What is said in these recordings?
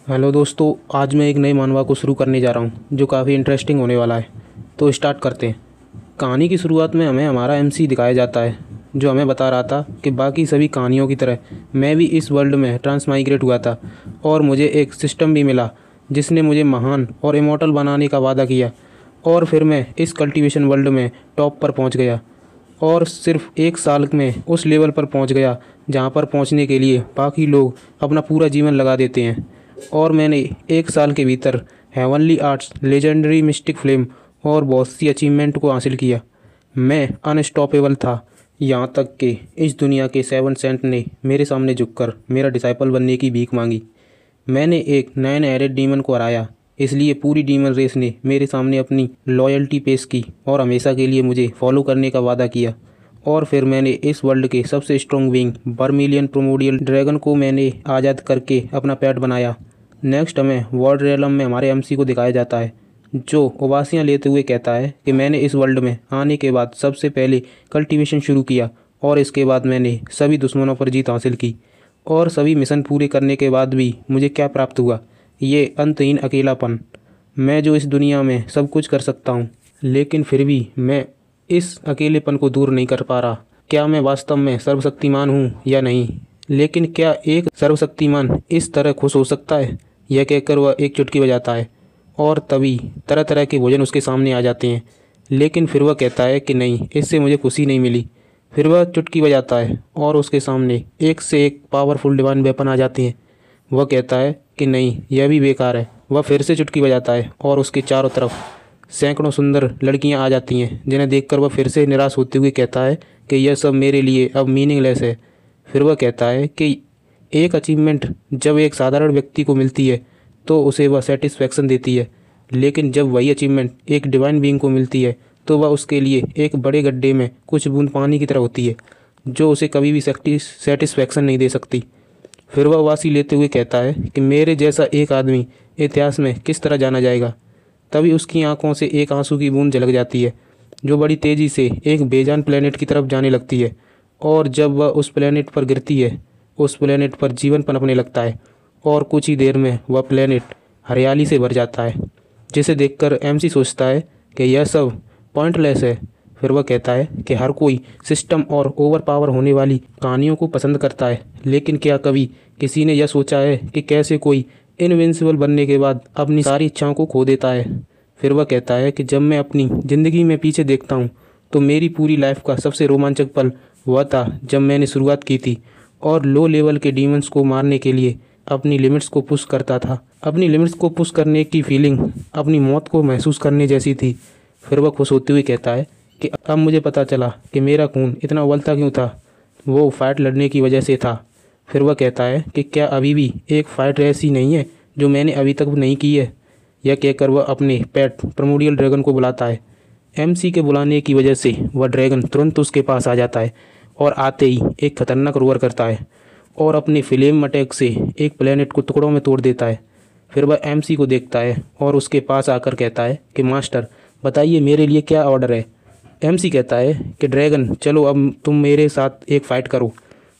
Hello दोस्तों, आज मैं एक नए मानवा को शुरू करने जा रहा हूँ जो काफ़ी इंटरेस्टिंग होने वाला है। तो स्टार्ट करते हैं। कहानी की शुरुआत में हमें हमारा एमसी दिखाया जाता है, जो हमें बता रहा था कि बाकी सभी कहानियों की तरह मैं भी इस वर्ल्ड में ट्रांसमाइग्रेट हुआ था और मुझे एक सिस्टम भी मिला जिसने मुझे महान और इमॉर्टल बनाने का वादा किया। और फिर मैं इस कल्टीवेशन वर्ल्ड में टॉप पर पहुँच गया और सिर्फ एक साल में उस लेवल पर पहुँच गया जहाँ पर पहुँचने के लिए बाकी लोग अपना पूरा जीवन लगा देते हैं। और मैंने एक साल के भीतर heavenly arts, legendary mistake flame और बहुत सी अचीवमेंट को हासिल किया। मैं अनस्टॉपेबल था, यहाँ तक कि इस दुनिया के 7 सेंट ने मेरे सामने झुककर मेरा डिसाइपल बनने की भीख मांगी। मैंने एक नैन एडेड डीमन को हराया, इसलिए पूरी डीमन रेस ने मेरे सामने अपनी लॉयल्टी पेश की और हमेशा के लिए मुझे फॉलो करने का वादा किया। और फिर मैंने इस वर्ल्ड के सबसे स्ट्रॉन्ग विंग बर्मिलियन प्रोमोडियल ड्रैगन को मैंने आज़ाद करके अपना पेट बनाया। नेक्स्ट हमें वर्ल्ड रियलम में हमारे एमसी को दिखाया जाता है, जो उबासियाँ लेते हुए कहता है कि मैंने इस वर्ल्ड में आने के बाद सबसे पहले कल्टीवेशन शुरू किया और इसके बाद मैंने सभी दुश्मनों पर जीत हासिल की। और सभी मिशन पूरे करने के बाद भी मुझे क्या प्राप्त हुआ? ये अंतहीन अकेलापन। मैं जो इस दुनिया में सब कुछ कर सकता हूँ, लेकिन फिर भी मैं इस अकेलेपन को दूर नहीं कर पा रहा। क्या मैं वास्तव में सर्वशक्तिमान हूँ या नहीं? लेकिन क्या एक सर्वशक्तिमान इस तरह खुश हो सकता है? यह कहकर वह एक चुटकी बजाता है और तभी तरह तरह के भोजन उसके सामने आ जाते हैं। लेकिन फिर वह कहता है कि नहीं, इससे मुझे खुशी नहीं मिली। फिर वह चुटकी बजाता है और उसके सामने एक से एक पावरफुल डिवाइन वेपन आ जाते हैं। वह कहता है कि नहीं, यह भी बेकार है। वह फिर से चुटकी बजाता है और उसके चारों तरफ सैकड़ों सुंदर लड़कियां आ जाती हैं, जिन्हें देखकर वह फिर से निराश होते हुए कहता है कि यह सब मेरे लिए अब मीनिंगलेस है। फिर वह कहता है कि एक अचीवमेंट जब एक साधारण व्यक्ति को मिलती है तो उसे वह सेटिस्फैक्शन देती है, लेकिन जब वही अचीवमेंट एक डिवाइन बीइंग को मिलती है तो वह उसके लिए एक बड़े गड्ढे में कुछ बूंद पानी की तरह होती है, जो उसे कभी भी सेटिस्फैक्शन नहीं दे सकती। फिर वह वासी लेते हुए कहता है कि मेरे जैसा एक आदमी इतिहास में किस तरह जाना जाएगा। तभी उसकी आंखों से एक आंसू की बूंद झलक जाती है, जो बड़ी तेज़ी से एक बेजान प्लेनेट की तरफ जाने लगती है। और जब वह उस प्लेनेट पर गिरती है, उस प्लेनेट पर जीवन पनपने लगता है और कुछ ही देर में वह प्लेनेट हरियाली से भर जाता है, जिसे देखकर एमसी सोचता है कि यह सब पॉइंटलेस है। फिर वह कहता है कि हर कोई सिस्टम और ओवर पावर होने वाली कहानियों को पसंद करता है, लेकिन क्या कभी किसी ने यह सोचा है कि कैसे कोई इनविंसिबल बनने के बाद अपनी सारी इच्छाओं को खो देता है? फिर वह कहता है कि जब मैं अपनी ज़िंदगी में पीछे देखता हूँ तो मेरी पूरी लाइफ का सबसे रोमांचक पल वह था जब मैंने शुरुआत की थी और लो लेवल के डीमंस को मारने के लिए अपनी लिमिट्स को पुश करता था। अपनी लिमिट्स को पुश करने की फीलिंग अपनी मौत को महसूस करने जैसी थी। फिर वह खुश होते हुए कहता है कि अब मुझे पता चला कि मेरा खून इतना उबलता क्यों था। वो फाइट लड़ने की वजह से था। फिर वह कहता है कि क्या अभी भी एक फ़ाइट ऐसी नहीं है जो मैंने अभी तक नहीं की है? यह कहकर वह अपने पेट प्रिमोडियल ड्रैगन को बुलाता है। एमसी के बुलाने की वजह से वह ड्रैगन तुरंत उसके पास आ जाता है और आते ही एक खतरनाक रोअर करता है और अपने फ्लेम अटैक से एक प्लेनेट को टुकड़ों में तोड़ देता है। फिर वह एमसी को देखता है और उसके पास आकर कहता है कि मास्टर, बताइए मेरे लिए क्या ऑर्डर है? एमसी कहता है कि ड्रैगन, चलो अब तुम मेरे साथ एक फ़ाइट करो।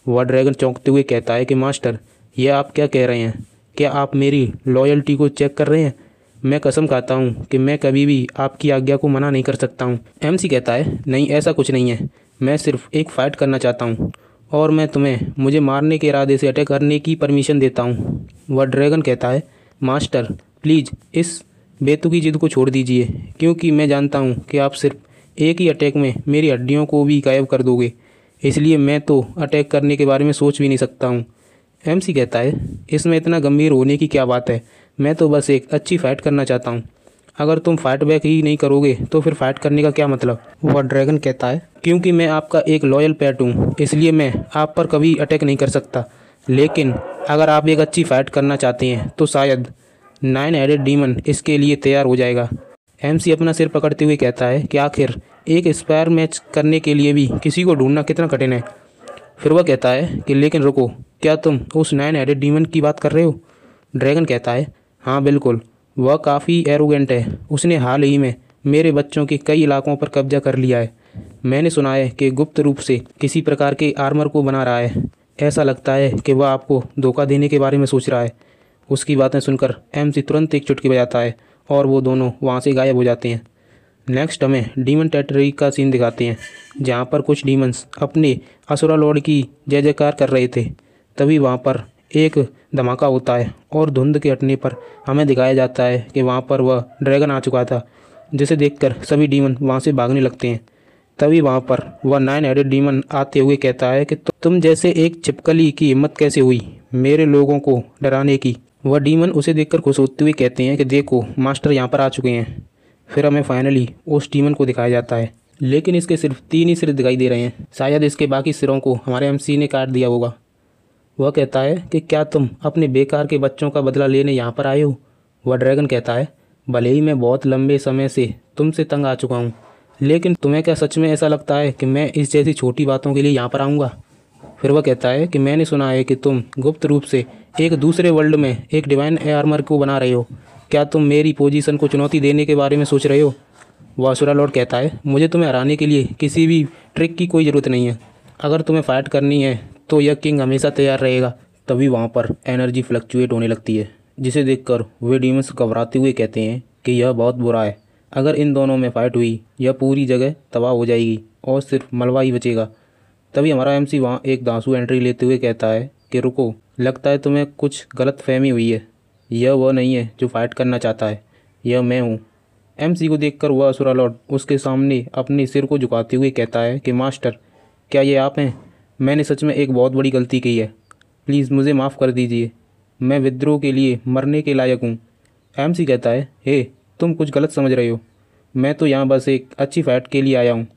वह ड्रैगन चौंकते हुए कहता है कि मास्टर, यह आप क्या कह रहे हैं? क्या आप मेरी लॉयल्टी को चेक कर रहे हैं? मैं कसम खाता हूँ कि मैं कभी भी आपकी आज्ञा को मना नहीं कर सकता हूँ। एमसी कहता है, नहीं, ऐसा कुछ नहीं है। मैं सिर्फ एक फ़ाइट करना चाहता हूँ और मैं तुम्हें मुझे मारने के इरादे से अटैक करने की परमिशन देता हूँ। वह ड्रैगन कहता है, मास्टर प्लीज़ इस बेतुकी जिद को छोड़ दीजिए, क्योंकि मैं जानता हूँ कि आप सिर्फ एक ही अटैक में मेरी हड्डियों को भी गायब कर दोगे, इसलिए मैं तो अटैक करने के बारे में सोच भी नहीं सकता हूँ। एमसी कहता है, इसमें इतना गंभीर होने की क्या बात है? मैं तो बस एक अच्छी फ़ाइट करना चाहता हूँ। अगर तुम फाइट बैक ही नहीं करोगे तो फिर फाइट करने का क्या मतलब? वह ड्रैगन कहता है, क्योंकि मैं आपका एक लॉयल पेट हूँ, इसलिए मैं आप पर कभी अटैक नहीं कर सकता। लेकिन अगर आप एक अच्छी फ़ाइट करना चाहते हैं तो शायद 9 हेडेड डीमन इसके लिए तैयार हो जाएगा। एमसी अपना सिर पकड़ते हुए कहता है कि आखिर एक स्पायर मैच करने के लिए भी किसी को ढूंढना कितना कठिन है। फिर वह कहता है कि लेकिन रुको, क्या तुम उस 9 हेडेड डीमन की बात कर रहे हो? ड्रैगन कहता है, हाँ बिल्कुल, वह काफ़ी एरोगेंट है। उसने हाल ही में मेरे बच्चों के कई इलाकों पर कब्जा कर लिया है। मैंने सुना है कि गुप्त रूप से किसी प्रकार के आर्मर को बना रहा है। ऐसा लगता है कि वह आपको धोखा देने के बारे में सोच रहा है। उसकी बातें सुनकर एमसी तुरंत एक चुटकी बजाता है और वो दोनों वहाँ से गायब हो जाते हैं। नेक्स्ट हमें डीमन टेरिटरी का सीन दिखाते हैं, जहाँ पर कुछ डीमंस अपने असुरा लॉर्ड की जय जयकार कर रहे थे। तभी वहाँ पर एक धमाका होता है और धुंध के हटने पर हमें दिखाया जाता है कि वहाँ पर वह ड्रैगन आ चुका था, जिसे देखकर सभी डीमन वहाँ से भागने लगते हैं। तभी वहाँ पर वह 9 हेडेड डीमन आते हुए कहता है कि तुम जैसे एक छिपकली की हिम्मत कैसे हुई मेरे लोगों को डराने की। वह डीमन उसे देखकर खुश होते हुए कहते हैं कि देखो मास्टर यहाँ पर आ चुके हैं। फिर हमें फाइनली उस डीमन को दिखाया जाता है, लेकिन इसके सिर्फ 3 ही सिर दिखाई दे रहे हैं। शायद इसके बाकी सिरों को हमारे एमसी ने काट दिया होगा। वह कहता है कि क्या तुम अपने बेकार के बच्चों का बदला लेने यहाँ पर आए हो। वह ड्रैगन कहता है भले ही मैं बहुत लंबे समय से तुमसे तंग आ चुका हूँ, लेकिन तुम्हें क्या सच में ऐसा लगता है कि मैं इस जैसी छोटी बातों के लिए यहाँ पर आऊँगा। फिर वह कहता है कि मैंने सुना है कि तुम गुप्त रूप से एक दूसरे वर्ल्ड में एक डिवाइन आर्मर को बना रहे हो। क्या तुम मेरी पोजीशन को चुनौती देने के बारे में सोच रहे हो। वह असुरा लॉर्ड कहता है मुझे तुम्हें हराने के लिए किसी भी ट्रिक की कोई ज़रूरत नहीं है। अगर तुम्हें फ़ाइट करनी है तो यह किंग हमेशा तैयार रहेगा। तभी वहाँ पर एनर्जी फ्लक्चुएट होने लगती है, जिसे देखकर वे डीमंस घबराते हुए कहते हैं कि यह बहुत बुरा है। अगर इन दोनों में फ़ाइट हुई यह पूरी जगह तबाह हो जाएगी और सिर्फ मलबा ही बचेगा। तभी हमारा एमसी वहाँ एक दांसू एंट्री लेते हुए कहता है कि रुको, लगता है तुम्हें कुछ गलत फहमी हुई है। यह वह नहीं है जो फाइट करना चाहता है, यह मैं हूँ। एमसी को देखकर वह असुरा लॉर्ड उसके सामने अपने सिर को झुकाते हुए कहता है कि मास्टर, क्या ये आप हैं। मैंने सच में एक बहुत बड़ी गलती की है, प्लीज़ मुझे माफ़ कर दीजिए। मैं विद्रोह के लिए मरने के लायक हूँ। एमसी कहता है हे, तुम कुछ गलत समझ रहे हो। मैं तो यहाँ बस एक अच्छी फाइट के लिए आया हूँ।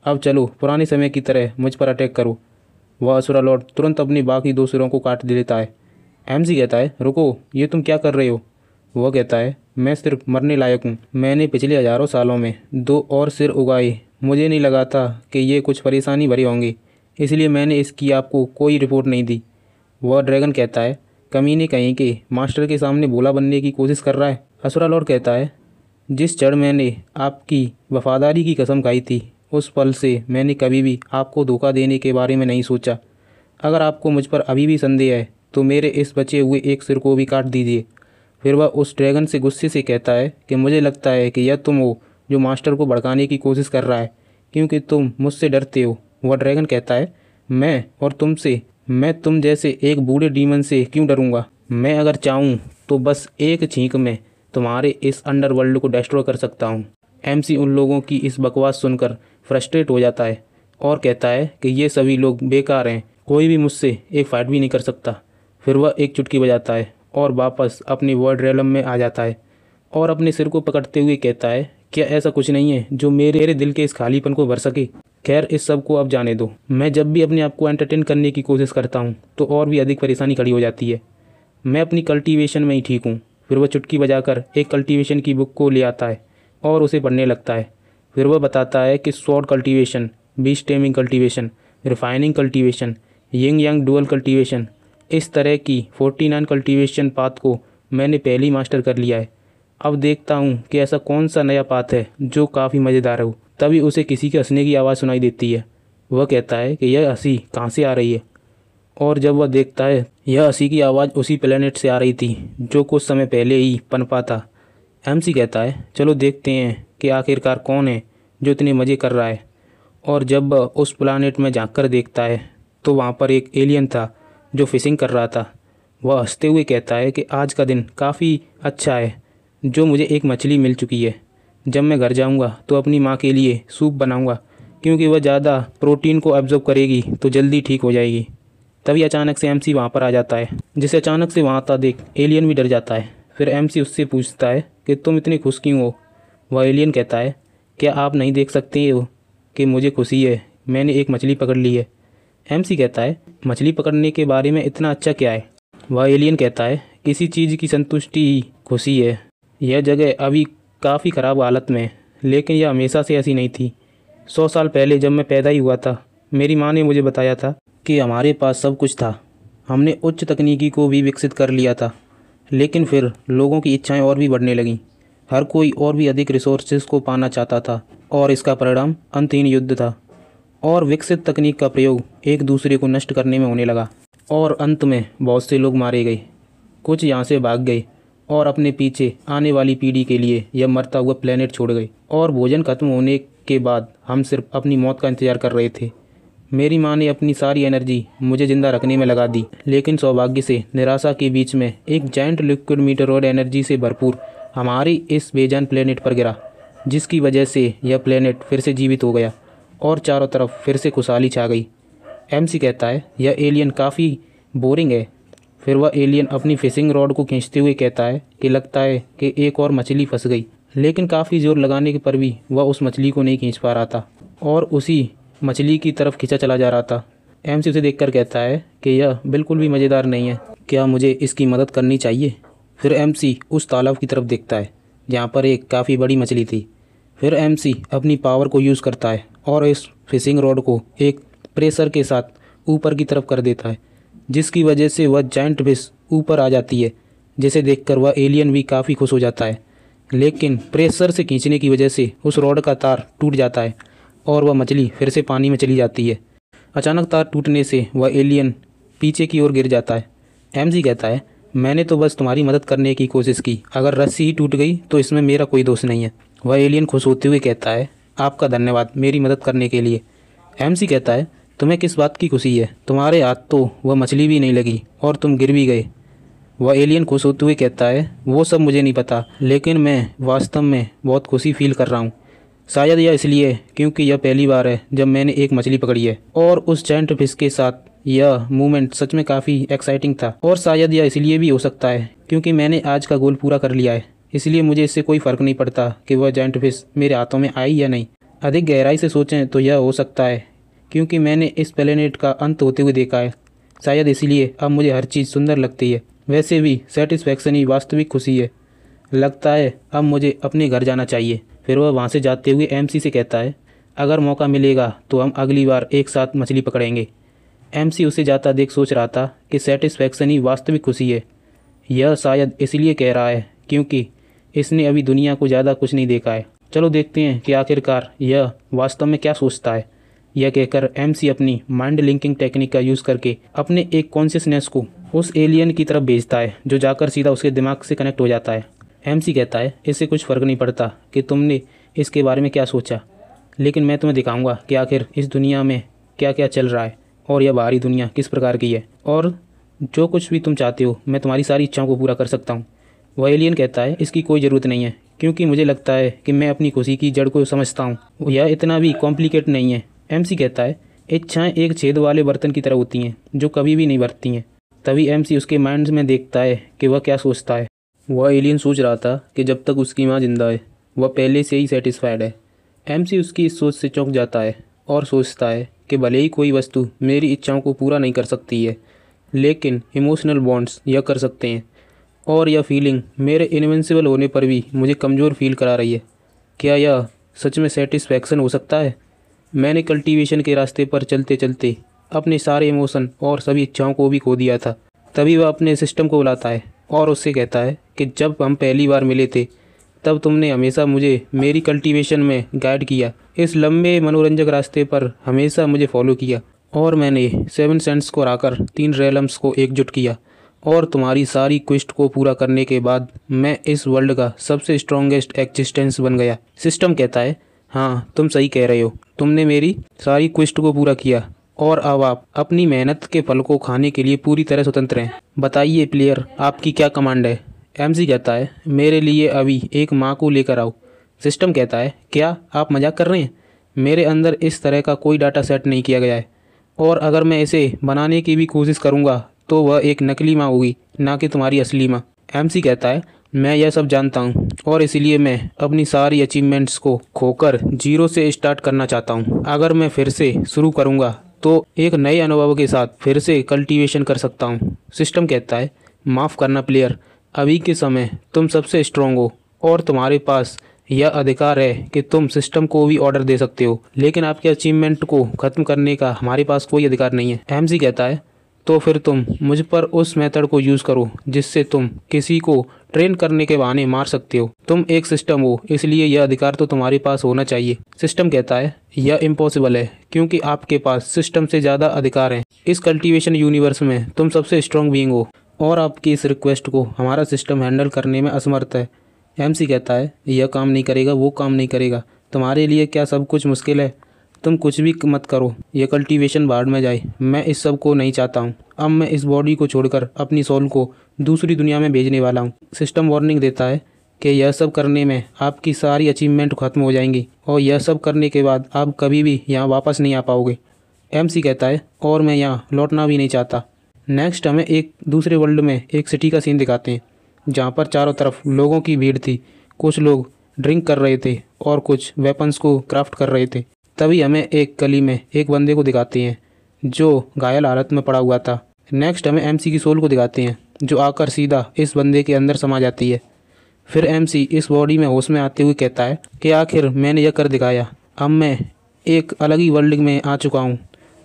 अब चलो पुराने समय की तरह मुझ पर अटैक करो। वह असुरा लॉर्ड तुरंत अपनी बाकी 2 सिरों को काट देता है। एमसी कहता है रुको, ये तुम क्या कर रहे हो। वह कहता है मैं सिर्फ मरने लायक हूँ। मैंने पिछले हज़ारों सालों में 2 और सिर उगाए। मुझे नहीं लगा था कि ये कुछ परेशानी भरे होंगे, इसलिए मैंने इसकी आपको कोई रिपोर्ट नहीं दी। वह ड्रैगन कहता है कमीने कहीं के मास्टर के सामने भोला बनने की कोशिश कर रहा है। असुरा लॉर्ड कहता है जिस क्षण मैंने आपकी वफादारी की कसम खाई थी उस पल से मैंने कभी भी आपको धोखा देने के बारे में नहीं सोचा। अगर आपको मुझ पर अभी भी संदेह है तो मेरे इस बचे हुए एक सिर को भी काट दीजिए। फिर वह उस ड्रैगन से गुस्से से कहता है कि मुझे लगता है कि यह तुम हो जो मास्टर को भड़काने की कोशिश कर रहा है, क्योंकि तुम मुझसे डरते हो। वह ड्रैगन कहता है मैं और तुमसे, मैं तुम जैसे एक बूढ़े डीमन से क्यों डरूंगा। मैं अगर चाहूँ तो बस एक छींक में तुम्हारे इस अंडरवर्ल्ड को डिस्ट्रॉय कर सकता हूँ। एमसी उन लोगों की इस बकवास सुनकर फ्रस्ट्रेट हो जाता है और कहता है कि ये सभी लोग बेकार हैं, कोई भी मुझसे एक फाइट भी नहीं कर सकता। फिर वह एक चुटकी बजाता है और वापस अपनी वर्ड रेलम में आ जाता है और अपने सिर को पकड़ते हुए कहता है क्या ऐसा कुछ नहीं है जो मेरे दिल के इस खालीपन को भर सके। खैर इस सब को अब जाने दो। मैं जब भी अपने आप को एंटरटेन करने की कोशिश करता हूँ तो और भी अधिक परेशानी खड़ी हो जाती है। मैं अपनी कल्टीवेशन में ही ठीक हूँ। फिर वह चुटकी बजाकर एक कल्टीवेशन की बुक को ले आता है और उसे पढ़ने लगता है। फिर वह बताता है कि sword cultivation, beast taming cultivation, refining cultivation, yin yang dual cultivation, इस तरह की 49 कल्टीवेशन पाथ को मैंने पहले ही मास्टर कर लिया है। अब देखता हूँ कि ऐसा कौन सा नया पाथ है जो काफ़ी मज़ेदार हो। तभी उसे किसी के हंसने की आवाज़ सुनाई देती है। वह कहता है कि यह हंसी कहाँ से आ रही है, और जब वह देखता है यह हंसी की आवाज़ उसी प्लेनेट से आ रही थी जो कुछ समय पहले ही पनपा था। एमसी कहता है चलो देखते हैं कि आखिरकार कौन है जो इतने मज़े कर रहा है। और जब वह उस प्लानेट में झांक कर देखता है तो वहाँ पर एक एलियन था जो फिशिंग कर रहा था। वह हंसते हुए कहता है कि आज का दिन काफ़ी अच्छा है, जो मुझे एक मछली मिल चुकी है। जब मैं घर जाऊँगा तो अपनी माँ के लिए सूप बनाऊँगा, क्योंकि वह ज़्यादा प्रोटीन को एब्जॉर्ब करेगी तो जल्दी ठीक हो जाएगी। तभी अचानक से एमसी वहाँ पर आ जाता है, जिसे अचानक से वहाँ आता देख एलियन भी डर जाता है। फिर एमसी उससे पूछता है कि तुम इतनी खुश क्यों हो। वह एलियन कहता है क्या आप नहीं देख सकते हो कि मुझे खुशी है, मैंने एक मछली पकड़ ली है। एमसी कहता है मछली पकड़ने के बारे में इतना अच्छा क्या है। वह एलियन कहता है किसी चीज़ की संतुष्टि ही खुशी है। यह जगह अभी काफ़ी ख़राब हालत में है, लेकिन यह हमेशा से ऐसी नहीं थी। 100 साल पहले जब मैं पैदा ही हुआ था, मेरी माँ ने मुझे बताया था कि हमारे पास सब कुछ था। हमने उच्च तकनीकी को भी विकसित कर लिया था, लेकिन फिर लोगों की इच्छाएं और भी बढ़ने लगीं। हर कोई और भी अधिक रिसोर्सेज को पाना चाहता था, और इसका परिणाम अंतहीन युद्ध था। और विकसित तकनीक का प्रयोग एक दूसरे को नष्ट करने में होने लगा, और अंत में बहुत से लोग मारे गए। कुछ यहाँ से भाग गए और अपने पीछे आने वाली पीढ़ी के लिए यह मरता हुआ प्लेनेट छोड़ गए। और भोजन खत्म होने के बाद हम सिर्फ अपनी मौत का इंतज़ार कर रहे थे। मेरी माँ ने अपनी सारी एनर्जी मुझे ज़िंदा रखने में लगा दी, लेकिन सौभाग्य से निराशा के बीच में एक जायंट लिक्विड मीटेओर एनर्जी से भरपूर हमारी इस बेजान प्लेनेट पर गिरा, जिसकी वजह से यह प्लेनेट फिर से जीवित हो गया और चारों तरफ फिर से खुशहाली छा गई। MC कहता है, यह एलियन काफ़ी बोरिंग है। फिर वह एलियन अपनी फिशिंग रॉड को खींचते हुए कहता है कि लगता है कि एक और मछली फंस गई, लेकिन काफ़ी ज़ोर लगाने के पर भी वह उस मछली को नहीं खींच पा रहा था और उसी मछली की तरफ खींचा चला जा रहा था। MC उसे देखकर कहता है कि यह बिल्कुल भी मज़ेदार नहीं है, क्या मुझे इसकी मदद करनी चाहिए? फिर MC उस तालाब की तरफ देखता है जहाँ पर एक काफ़ी बड़ी मछली थी। फिर MC अपनी पावर को यूज़ करता है और इस फिशिंग रॉड को एक प्रेशर के साथ ऊपर की तरफ कर देता है, जिसकी वजह से वह जायंट फिश ऊपर आ जाती है, जिसे देखकर वह एलियन भी काफ़ी खुश हो जाता है। लेकिन प्रेशर से खींचने की वजह से उस रॉड का तार टूट जाता है और वह मछली फिर से पानी में चली जाती है। अचानक तार टूटने से वह एलियन पीछे की ओर गिर जाता है। MC कहता है, मैंने तो बस तुम्हारी मदद करने की कोशिश की, अगर रस्सी ही टूट गई तो इसमें मेरा कोई दोष नहीं है। वह एलियन खुश होते हुए कहता है, आपका धन्यवाद मेरी मदद करने के लिए। MC कहता है, तुम्हें किस बात की खुशी है? तुम्हारे हाथ तो वह मछली भी नहीं लगी और तुम गिर भी गए। वह एलियन खुश होते हुए कहता है, वो सब मुझे नहीं पता, लेकिन मैं वास्तव में बहुत खुशी फील कर रहा हूँ। शायद यह इसलिए क्योंकि यह पहली बार है जब मैंने एक मछली पकड़ी है और उस जायंट फिश के साथ यह मूवमेंट सच में काफ़ी एक्साइटिंग था। और शायद यह इसलिए भी हो सकता है क्योंकि मैंने आज का गोल पूरा कर लिया है, इसलिए मुझे इससे कोई फ़र्क नहीं पड़ता कि वह जायंट फिश मेरे हाथों में आई या नहीं। अधिक गहराई से सोचें तो यह हो सकता है क्योंकि मैंने इस प्लेनेट का अंत होते हुए देखा है, शायद इसलिए अब मुझे हर चीज़ सुंदर लगती है। वैसे भी सेटिस्फैक्शन ही वास्तविक खुशी है। लगता है अब मुझे अपने घर जाना चाहिए। फिर वह वहाँ से जाते हुए MC से कहता है, अगर मौका मिलेगा तो हम अगली बार एक साथ मछली पकड़ेंगे। MC उसे जाता देख सोच रहा था कि सेटिस्फैक्शन ही वास्तविक खुशी है। यह शायद इसलिए कह रहा है क्योंकि इसने अभी दुनिया को ज़्यादा कुछ नहीं देखा है। चलो देखते हैं कि आखिरकार यह वास्तव में क्या सोचता है। यह कहकर MC अपनी माइंड लिंकिंग टेक्निक का यूज़ करके अपने एक कॉन्शियसनेस को उस एलियन की तरफ भेजता है, जो जाकर सीधा उसके दिमाग से कनेक्ट हो जाता है। MC कहता है, इससे कुछ फ़र्क नहीं पड़ता कि तुमने इसके बारे में क्या सोचा, लेकिन मैं तुम्हें दिखाऊंगा कि आखिर इस दुनिया में क्या क्या चल रहा है और यह बाहरी दुनिया किस प्रकार की है, और जो कुछ भी तुम चाहते हो मैं तुम्हारी सारी इच्छाओं को पूरा कर सकता हूँ। वह एलियन कहता है, इसकी कोई ज़रूरत नहीं है क्योंकि मुझे लगता है कि मैं अपनी खुशी की जड़ को समझता हूँ। यह इतना भी कॉम्प्लिकेट नहीं है। MC कहता है, इच्छाएँ एक छेद वाले बर्तन की तरह होती हैं जो कभी भी नहीं भरती हैं। तभी MC उसके माइंड में देखता है कि वह क्या सोचता है। वह एलियन सोच रहा था कि जब तक उसकी माँ जिंदा है वह पहले से ही सेटिस्फाइड है। MC उसकी इस सोच से चौंक जाता है और सोचता है कि भले ही कोई वस्तु मेरी इच्छाओं को पूरा नहीं कर सकती है, लेकिन इमोशनल बॉन्ड्स यह कर सकते हैं, और यह फीलिंग मेरे इनविंसिबल होने पर भी मुझे कमज़ोर फील करा रही है। क्या यह सच में सेटिस्फैक्शन हो सकता है? मैंने कल्टीवेशन के रास्ते पर चलते चलते अपने सारे इमोशन और सभी इच्छाओं को भी खो दिया था। तभी वह अपने सिस्टम को बुलाता है और उससे कहता है कि जब हम पहली बार मिले थे तब तुमने हमेशा मुझे मेरी कल्टीवेशन में गाइड किया। इस लंबे मनोरंजक रास्ते पर हमेशा मुझे फॉलो किया और मैंने 7 सेंट्स को हराकर 3 रेलम्स को एकजुट किया, और तुम्हारी सारी क्वेस्ट को पूरा करने के बाद मैं इस वर्ल्ड का सबसे स्ट्रॉन्गेस्ट एग्जिस्टेंस बन गया। सिस्टम कहता है, हाँ तुम सही कह रहे हो, तुमने मेरी सारी क्वेस्ट को पूरा किया और अब आप अपनी मेहनत के फल को खाने के लिए पूरी तरह स्वतंत्र हैं। बताइए प्लेयर, आपकी क्या कमांड है? MC कहता है, मेरे लिए अभी एक माँ को लेकर आओ। सिस्टम कहता है, क्या आप मजाक कर रहे हैं? मेरे अंदर इस तरह का कोई डाटा सेट नहीं किया गया है, और अगर मैं इसे बनाने की भी कोशिश करूँगा तो वह एक नकली माँ होगी, ना कि तुम्हारी असली माँ। MC कहता है, मैं यह सब जानता हूँ और इसीलिए मैं अपनी सारी अचीवमेंट्स को खोकर 0 से स्टार्ट करना चाहता हूँ। अगर मैं फिर से शुरू करूँगा तो एक नए अनुभव के साथ फिर से कल्टीवेशन कर सकता हूँ। सिस्टम कहता है, माफ़ करना प्लेयर, अभी के समय तुम सबसे स्ट्रॉन्ग हो और तुम्हारे पास यह अधिकार है कि तुम सिस्टम को भी ऑर्डर दे सकते हो, लेकिन आपके अचीवमेंट को ख़त्म करने का हमारे पास कोई अधिकार नहीं है। MC कहता है, तो फिर तुम मुझ पर उस मेथड को यूज़ करो जिससे तुम किसी को ट्रेन करने के बहाने मार सकते हो। तुम एक सिस्टम हो, इसलिए यह अधिकार तो तुम्हारे पास होना चाहिए। सिस्टम कहता है, यह इम्पॉसिबल है क्योंकि आपके पास सिस्टम से ज़्यादा अधिकार हैं। इस कल्टीवेशन यूनिवर्स में तुम सबसे स्ट्रॉन्ग बीइंग हो और आपकी इस रिक्वेस्ट को हमारा सिस्टम हैंडल करने में असमर्थ है। एमसी कहता है यह काम नहीं करेगा, वो काम नहीं करेगा, तुम्हारे लिए क्या सब कुछ मुश्किल है, तुम कुछ भी मत करो, यह कल्टीवेशन भाड़ में जाए, मैं इस सब को नहीं चाहता हूँ। अब मैं इस बॉडी को छोड़कर अपनी सोल को दूसरी दुनिया में भेजने वाला हूँ। सिस्टम वार्निंग देता है कि यह सब करने में आपकी सारी अचीवमेंट ख़त्म हो जाएंगी और यह सब करने के बाद आप कभी भी यहाँ वापस नहीं आ पाओगे। एमसी कहता है और मैं यहाँ लौटना भी नहीं चाहता। नेक्स्ट हमें एक दूसरे वर्ल्ड में एक सिटी का सीन दिखाते हैं जहाँ पर चारों तरफ लोगों की भीड़ थी। कुछ लोग ड्रिंक कर रहे थे और कुछ वेपन्स को क्राफ्ट कर रहे थे। तभी हमें एक गली में एक बंदे को दिखाते हैं जो घायल हालत में पड़ा हुआ था। नेक्स्ट हमें एमसी की सोल को दिखाते हैं जो आकर सीधा इस बंदे के अंदर समा जाती है। फिर एमसी इस बॉडी में होश में आते हुए कहता है कि आखिर मैंने यह कर दिखाया, अब मैं एक अलग ही वर्ल्ड में आ चुका हूँ।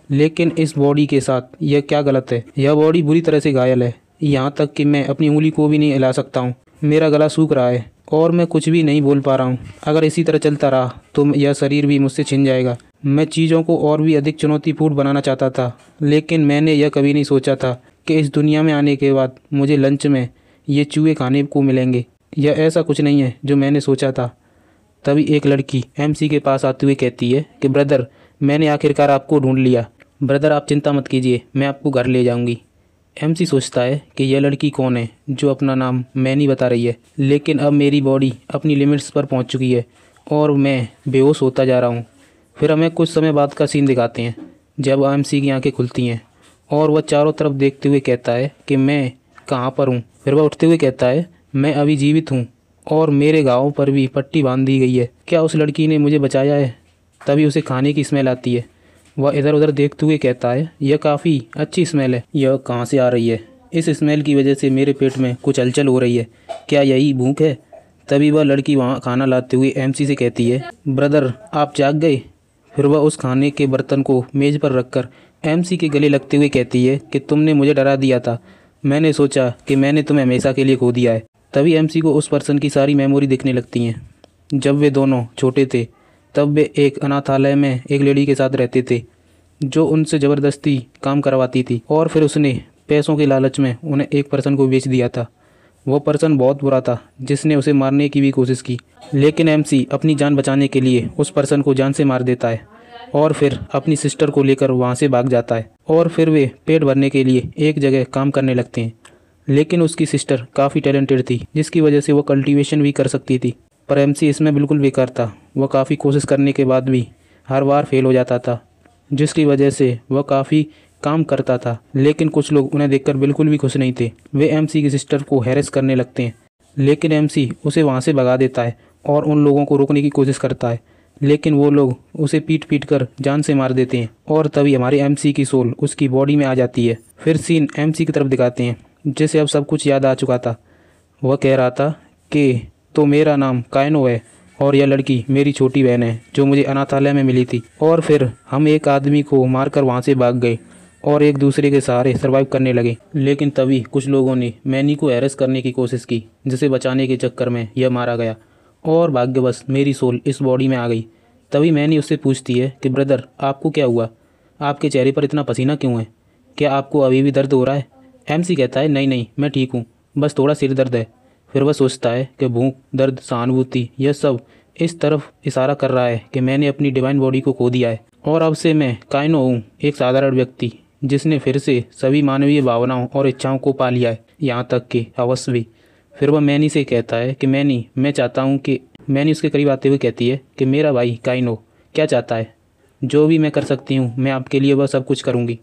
लेकिन इस बॉडी के साथ यह क्या गलत है, यह बॉडी बुरी तरह से घायल है, यहाँ तक कि मैं अपनी उंगली को भी नहीं हिला सकता हूँ, मेरा गला सूख रहा है और मैं कुछ भी नहीं बोल पा रहा हूँ। अगर इसी तरह चलता रहा तो यह शरीर भी मुझसे छिन जाएगा। मैं चीज़ों को और भी अधिक चुनौतीपूर्ण बनाना चाहता था, लेकिन मैंने यह कभी नहीं सोचा था कि इस दुनिया में आने के बाद मुझे लंच में ये चूहे खाने को मिलेंगे। यह ऐसा कुछ नहीं है जो मैंने सोचा था। तभी एक लड़की एमसी के पास आते हुए कहती है कि ब्रदर, मैंने आखिरकार आपको ढूंढ लिया। ब्रदर आप चिंता मत कीजिए, मैं आपको घर ले जाऊंगी। एमसी सोचता है कि यह लड़की कौन है जो अपना नाम मैनी बता रही है, लेकिन अब मेरी बॉडी अपनी लिमिट्स पर पहुंच चुकी है और मैं बेहोश होता जा रहा हूं। फिर हमें कुछ समय बाद का सीन दिखाते हैं जब एमसी की आंखें खुलती हैं और वह चारों तरफ देखते हुए कहता है कि मैं कहाँ पर हूँ। फिर वह उठते हुए कहता है मैं अभी जीवित हूँ और मेरे घावों पर भी पट्टी बांध दी गई है, क्या उस लड़की ने मुझे बचाया है। तभी उसे खाने की स्मेल आती है। वह इधर उधर देखते हुए कहता है यह काफ़ी अच्छी स्मेल है, यह कहाँ से आ रही है, इस स्मेल की वजह से मेरे पेट में कुछ हलचल हो रही है, क्या यही भूख है। तभी वह लड़की वहाँ खाना लाते हुए एमसी से कहती है ब्रदर आप जाग गए। फिर वह उस खाने के बर्तन को मेज़ पर रखकर एमसी के गले लगते हुए कहती है कि तुमने मुझे डरा दिया था, मैंने सोचा कि मैंने तुम्हें हमेशा के लिए खो दिया है। तभी एमसी को उस पर्सन की सारी मेमोरी दिखने लगती हैं। जब वे दोनों छोटे थे तब वे एक अनाथालय में एक लेडी के साथ रहते थे जो उनसे ज़बरदस्ती काम करवाती थी और फिर उसने पैसों के लालच में उन्हें एक पर्सन को बेच दिया था। वो पर्सन बहुत बुरा था जिसने उसे मारने की भी कोशिश की, लेकिन एमसी अपनी जान बचाने के लिए उस पर्सन को जान से मार देता है और फिर अपनी सिस्टर को लेकर वहाँ से भाग जाता है। और फिर वे पेट भरने के लिए एक जगह काम करने लगते हैं। लेकिन उसकी सिस्टर काफ़ी टैलेंटेड थी जिसकी वजह से वो कल्टीवेशन भी कर सकती थी, पर एमसी इसमें बिल्कुल बेकार था। वह काफ़ी कोशिश करने के बाद भी हर बार फेल हो जाता था, जिसकी वजह से वह काफ़ी काम करता था, लेकिन कुछ लोग उन्हें देखकर बिल्कुल भी खुश नहीं थे। वे एमसी की सिस्टर को हैरेस करने लगते हैं, लेकिन एमसी उसे वहाँ से भगा देता है और उन लोगों को रोकने की कोशिश करता है, लेकिन वो लोग उसे पीट पीट कर जान से मार देते हैं। और तभी हमारे एमसी की सोल उसकी बॉडी में आ जाती है। फिर सीन एमसी की तरफ दिखाते हैं जिसे अब सब कुछ याद आ चुका था। वह कह रहा था कि तो मेरा नाम काइनो है और यह लड़की मेरी छोटी बहन है जो मुझे अनाथालय में मिली थी। और फिर हम एक आदमी को मारकर वहाँ से भाग गए और एक दूसरे के सहारे सर्वाइव करने लगे। लेकिन तभी कुछ लोगों ने मैनी को हैरेस करने की कोशिश की, जिसे बचाने के चक्कर में यह मारा गया और भाग्यवश मेरी सोल इस बॉडी में आ गई। तभी मैनी उससे पूछती है कि ब्रदर आपको क्या हुआ, आपके चेहरे पर इतना पसीना क्यों है, क्या आपको अभी भी दर्द हो रहा है। एमसी कहता है नहीं नहीं मैं ठीक हूँ, बस थोड़ा सिर दर्द है। फिर वह सोचता है कि भूख, दर्द, सहानुभूति यह सब इस तरफ इशारा कर रहा है कि मैंने अपनी डिवाइन बॉडी को खो दिया है और अब से मैं काइनो हूँ, एक साधारण व्यक्ति जिसने फिर से सभी मानवीय भावनाओं और इच्छाओं को पा लिया है, यहाँ तक कि अवश्य भी। फिर वह मैनी से कहता है कि मैनी मैं चाहता हूँ कि मैनी उसके करीब आते हुए कहती है कि मेरा भाई काइनो क्या चाहता है, जो भी मैं कर सकती हूँ मैं आपके लिए वह सब कुछ करूँगी।